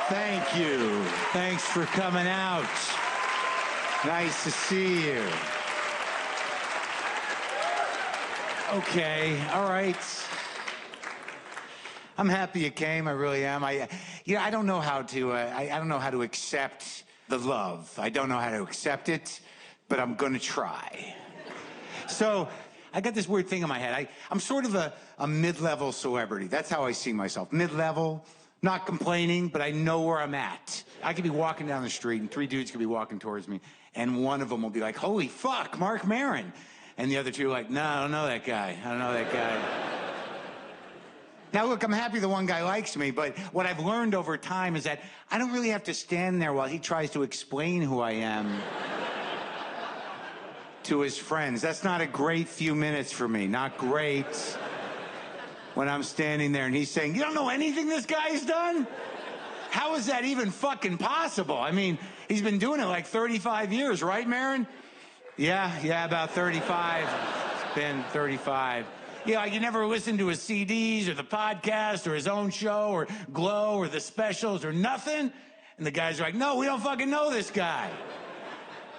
Thank you. Thanks for coming out. Nice to see you. Okay, all right. I'm happy you came. I really am. I don't know how to. I don't know how to accept the love. I don't know how to accept it, but I'm gonna try. So I got this weird thing in my head. I'm sort of a mid-level celebrity. That's how I see myself. Mid-level, not complaining, but I know where I'm at. I could be walking down the street, and 3 dudes could be walking towards me, and one of them will be like, "Holy fuck, Marc Maron," and the other 2 are like, "No, I don't know that guy. I don't know that guy." Now, look, I'm happy the one guy likes me, but what I've learned over time is that I don't really have to stand there while he tries to explain who I am to his friends. That's not a great few minutes for me. Not great. When I'm standing there and he's saying, "You don't know anything this guy's done? How is that even fucking possible?" I mean, he's been doing it like 35 years, right, Maron? Yeah, about 35. It's been 35. Yeah, like you never listened to his CDs or the podcast or his own show or Glow or the specials or nothing? And the guys are like, "No, we don't fucking know this guy."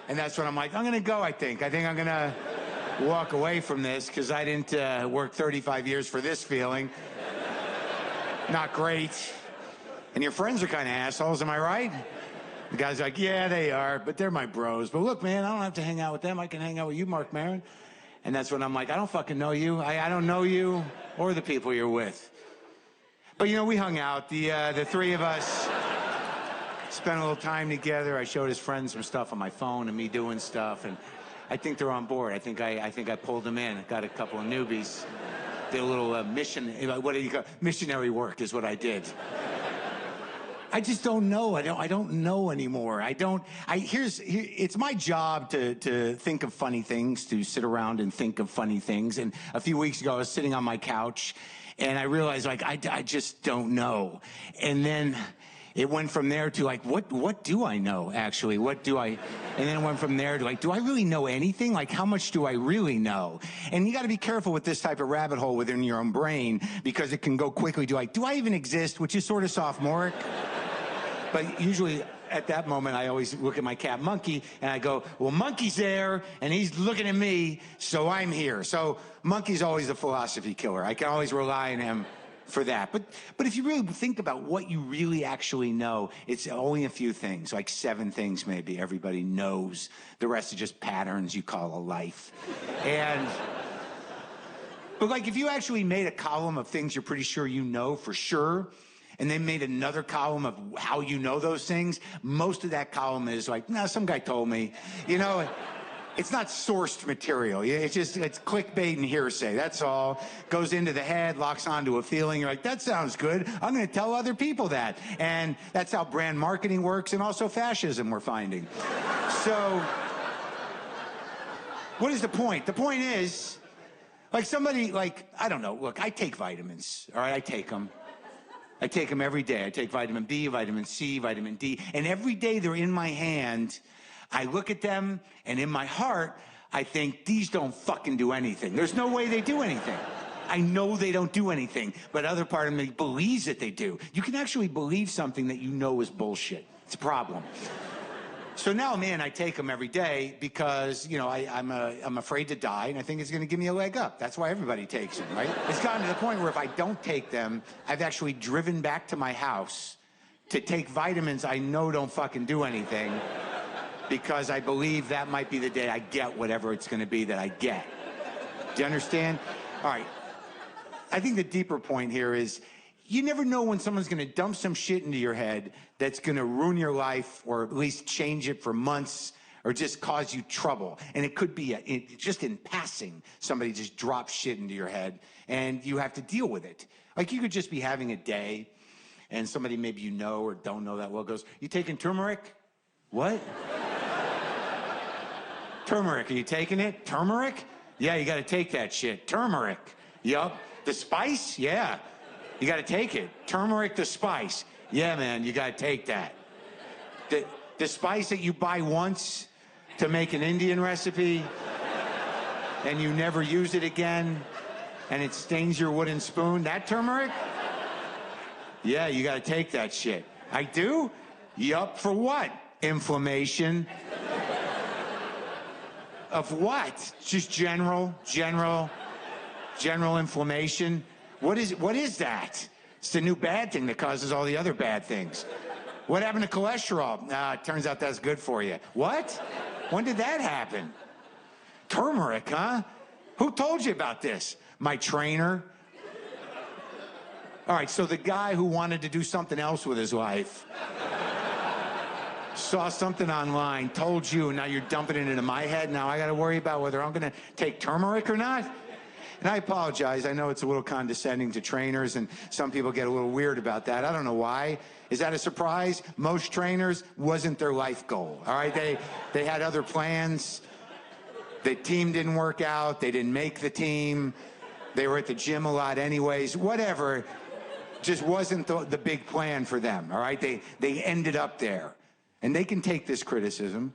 And that's when I'm like, I'm gonna go, I think. I think I'm gonna walk away from this because I didn't work 35 years for this feeling. Not great. And your friends are kind of assholes, am I right? The guy's like, "Yeah, they are, but they're my bros. But look, man, I don't have to hang out with them. I can hang out with you, Marc Maron." And that's when I'm like, I don't fucking know you. I don't know you or the people you're with. But, you know, we hung out. The 3 of us spent a little time together. I showed his friends some stuff on my phone and me doing stuff. And I think they're on board. I think I pulled them in. Got a couple of newbies. Did a little missionary work is what I did. I just don't know. I don't know anymore. It's my job to think of funny things, to sit around and think of funny things. And a few weeks ago, I was sitting on my couch, and I realized, like, I just don't know. And then it went from there to, like, what do I know, actually? And then it went from there to, like, do I really know anything? Like, how much do I really know? And you got to be careful with this type of rabbit hole within your own brain, because it can go quickly to, like, do I even exist? Which is sort of sophomoric. But usually at that moment, I always look at my cat Monkey and I go, well, Monkey's there and he's looking at me, so I'm here. So Monkey's always the philosophy killer. I can always rely on him for that. But if you really think about what you really actually know, it's only a few things, like 7 things maybe everybody knows. The rest are just patterns you call a life. But like if you actually made a column of things you're pretty sure you know for sure, and then made another column of how you know those things, most of that column is like, nah, some guy told me. You know, it's not sourced material. It's clickbait and hearsay, that's all. Goes into the head, locks onto a feeling. You're like, that sounds good. I'm gonna tell other people that. And that's how brand marketing works, and also fascism, we're finding. So, what is the point? The point is, like somebody, like, I don't know, look, I take vitamins, all right? I take them every day. I take vitamin B, vitamin C, vitamin D, and every day they're in my hand, I look at them, and in my heart, I think, these don't fucking do anything. There's no way they do anything. I know they don't do anything, but other part of me believes that they do. You can actually believe something that you know is bullshit. It's a problem. So now, man, I take them every day because, you know, I'm afraid to die, and I think it's going to give me a leg up. That's why everybody takes them, right? It's gotten to the point where if I don't take them, I've actually driven back to my house to take vitamins I know don't fucking do anything, because I believe that might be the day I get whatever it's going to be that I get. Do you understand? All right. I think the deeper point here is, you never know when someone's going to dump some shit into your head that's going to ruin your life, or at least change it for months, or just cause you trouble. And it could be just in passing, somebody just drops shit into your head and you have to deal with it. Like you could just be having a day and somebody maybe you know or don't know that well goes, "You taking turmeric?" "What?" "Turmeric, are you taking it?" "Turmeric? Yeah, you got to take that shit. Turmeric." "Yup." "The spice?" "Yeah. You got to take it. Turmeric, the spice." "Yeah, man, you got to take that. The spice that you buy once to make an Indian recipe and you never use it again and it stains your wooden spoon, that turmeric?" "Yeah, you got to take that shit." I do? Yup, for what? Inflammation. Of what? Just general inflammation? What is that? It's the new bad thing that causes all the other bad things. What happened to cholesterol? It turns out that's good for you. What? When did that happen? Turmeric, huh? Who told you about this? My trainer? All right, so the guy who wanted to do something else with his life saw something online, told you, and now you're dumping it into my head. Now I got to worry about whether I'm going to take turmeric or not? And I apologize. I know it's a little condescending to trainers, and some people get a little weird about that. I don't know why. Is that a surprise? Most trainers wasn't their life goal, all right? They had other plans. The team didn't work out. They didn't make the team. They were at the gym a lot anyways. Whatever. Just wasn't the big plan for them, all right? They ended up there. And they can take this criticism.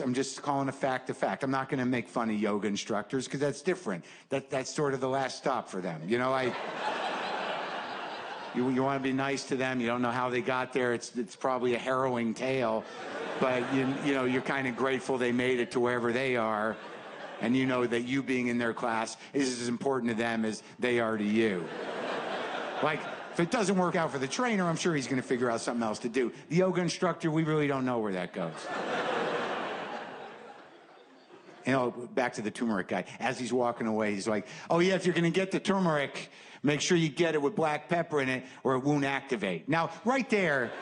I'm just calling a fact a fact. I'm not going to make fun of yoga instructors because that's different. That's sort of the last stop for them. You know, you want to be nice to them. You don't know how they got there. It's probably a harrowing tale, but you know you're kind of grateful they made it to wherever they are, and you know that you being in their class is as important to them as they are to you. Like, if it doesn't work out for the trainer, I'm sure he's going to figure out something else to do. The yoga instructor, we really don't know where that goes. You know, back to the turmeric guy. As he's walking away, he's like, oh, yeah, if you're going to get the turmeric, make sure you get it with black pepper in it or it won't activate. Now, right there,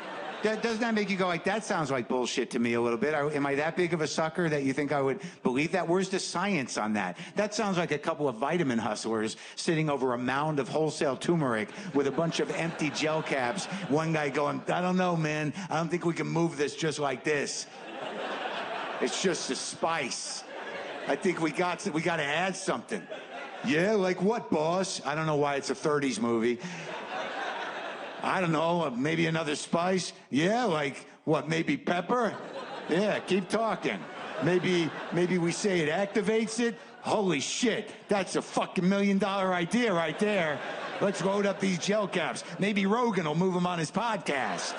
doesn't that make you go like, that sounds like bullshit to me a little bit? Am I that big of a sucker that you think I would believe that? Where's the science on that? That sounds like a couple of vitamin hustlers sitting over a mound of wholesale turmeric with a bunch of empty gel caps. One guy going, I don't know, man. I don't think we can move this just like this. It's just a spice. I think we got to add something. Yeah, like what, boss? I don't know why it's a 30s movie. I don't know, maybe another spice? Yeah, like, what, maybe pepper? Yeah, keep talking. Maybe we say it activates it? Holy shit, that's a fucking $1 million idea right there. Let's load up these gel caps. Maybe Rogan will move them on his podcast.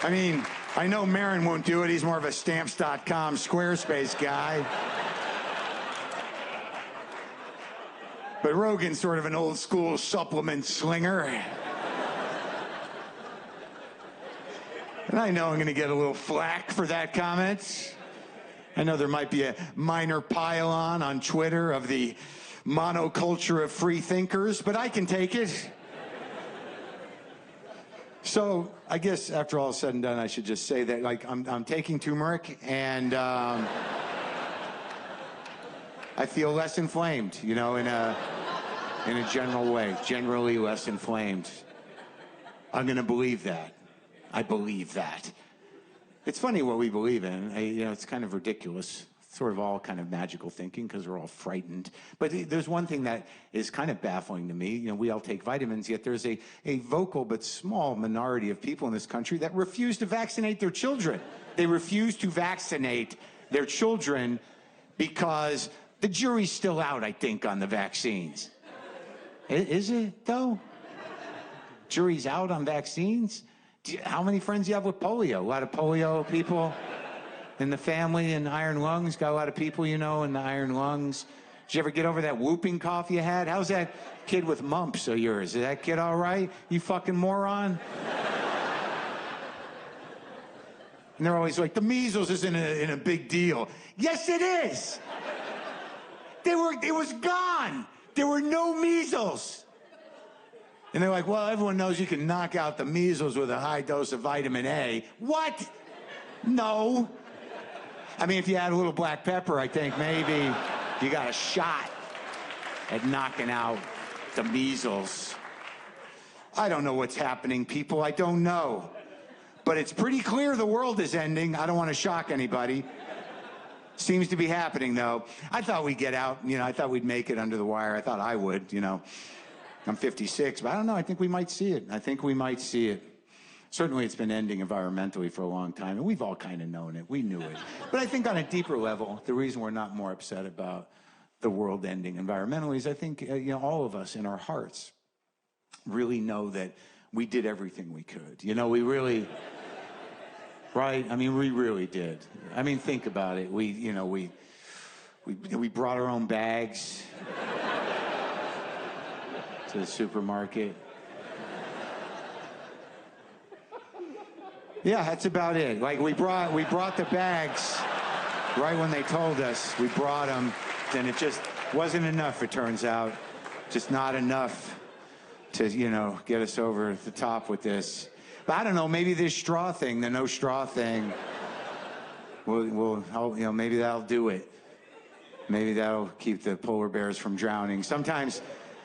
I mean, I know Maron won't do it. He's more of a Stamps.com Squarespace guy. But Rogan's sort of an old school supplement slinger. And I know I'm going to get a little flack for that comment. I know there might be a minor pile on Twitter of the monoculture of free thinkers, but I can take it. So I guess after all is said and done, I should just say that, like, I'm taking turmeric, and I feel less inflamed, you know, in a general way, generally less inflamed. I'm going to believe that. I believe that. It's funny what we believe in. You know, it's kind of ridiculous. Sort of all kind of magical thinking because we're all frightened. But there's one thing that is kind of baffling to me. You know, we all take vitamins, yet there's a vocal but small minority of people in this country that refuse to vaccinate their children. They refuse to vaccinate their children because the jury's still out, I think, on the vaccines. Is it, though? Jury's out on vaccines? How many friends do you have with polio? A lot of polio people in the family and iron lungs? Got a lot of people, you know, in the iron lungs. Did you ever get over that whooping cough you had? How's that kid with mumps of yours? Is that kid all right? You fucking moron? And they're always like, the measles isn't a big deal. Yes, it is. It was gone. There were no measles. And they're like, well, everyone knows you can knock out the measles with a high dose of vitamin A. What? No. I mean, if you add a little black pepper, I think maybe you got a shot at knocking out the measles. I don't know what's happening, people. I don't know. But it's pretty clear the world is ending. I don't want to shock anybody. Seems to be happening, though. I thought we'd get out. You know, I thought we'd make it under the wire. I thought I would, you know. I'm 56, but I don't know. I think we might see it. I think we might see it. Certainly it's been ending environmentally for a long time, and we've all kind of known it. We knew it. But I think on a deeper level, the reason we're not more upset about the world ending environmentally is I think, all of us in our hearts really know that we did everything we could. We really, right? I mean, we really did. I mean, think about it. We brought our own bags to the supermarket. Yeah, that's about it. Like we brought the bags right when they told us. We brought them, and it just wasn't enough, it turns out. Just not enough to, get us over the top with this. But I don't know, maybe this straw thing, the no straw thing, maybe that'll do it. Maybe that'll keep the polar bears from drowning. Sometimes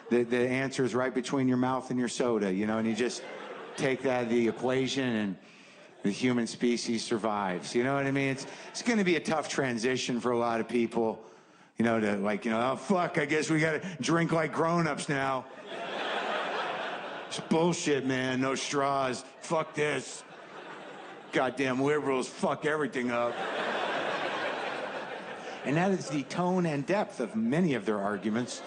the answer is right between your mouth and your soda, and you just take that out of the equation and the human species survives. You know what I mean? It's going to be a tough transition for a lot of people, oh, fuck, I guess we got to drink like grown-ups now. It's bullshit, man. No straws. Fuck this. Goddamn liberals fuck everything up. And that is the tone and depth of many of their arguments.